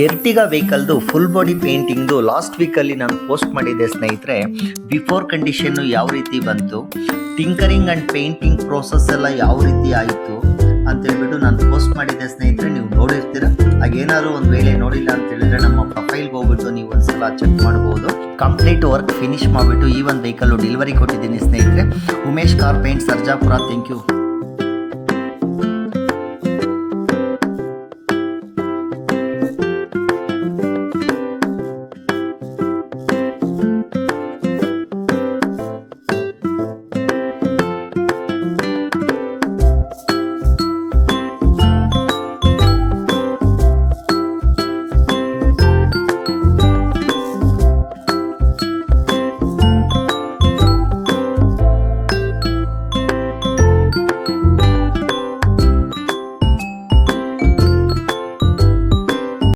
Ertiga ವೆಹಿಕಲ್ದು full body ಪೇಂಟಿಂಗ್ದು last ವೀಕಲ್ಲಿ ನಾನು post ಮಾಡಿದ್ದೆ ಸ್ನೇಹಿತರೆ. ಬಿಫೋರ್ ಕಂಡೀಷನ್ನು ಯಾವ ರೀತಿ ಬಂತು, ಟಿಂಕರಿಂಗ್ ಆ್ಯಂಡ್ ಪೇಂಟಿಂಗ್ ಪ್ರೋಸೆಸ್ ಎಲ್ಲ ಯಾವ ರೀತಿ ಆಯಿತು ಅಂತೇಳ್ಬಿಟ್ಟು ನಾನು ಪೋಸ್ಟ್ ಮಾಡಿದ್ದೆ ಸ್ನೇಹಿತರೆ. ನೀವು ನೋಡಿರ್ತೀರ. ಹಾಗೇನಾದ್ರು ಒಂದು ವೇಳೆ ನೋಡಿಲ್ಲ ಅಂತ ಹೇಳಿದ್ರೆ ನಮ್ಮ ಪ್ರೊಫೈಲ್ಗೆ ಹೋಗ್ಬಿಟ್ಟು ನೀವು ಒಂದ್ಸಲ ಚೆಕ್ ಮಾಡ್ಬೋದು. ಕಂಪ್ಲೀಟ್ ವರ್ಕ್ ಫಿನಿಶ್ ಮಾಡಿಬಿಟ್ಟು ಈ ಒಂದು ವೆಹಿಕಲ್ಲು ಡೆಲಿವರಿ ಕೊಟ್ಟಿದ್ದೀನಿ ಸ್ನೇಹಿತರೆ. Umesh car paint Sarjapur. Thank you.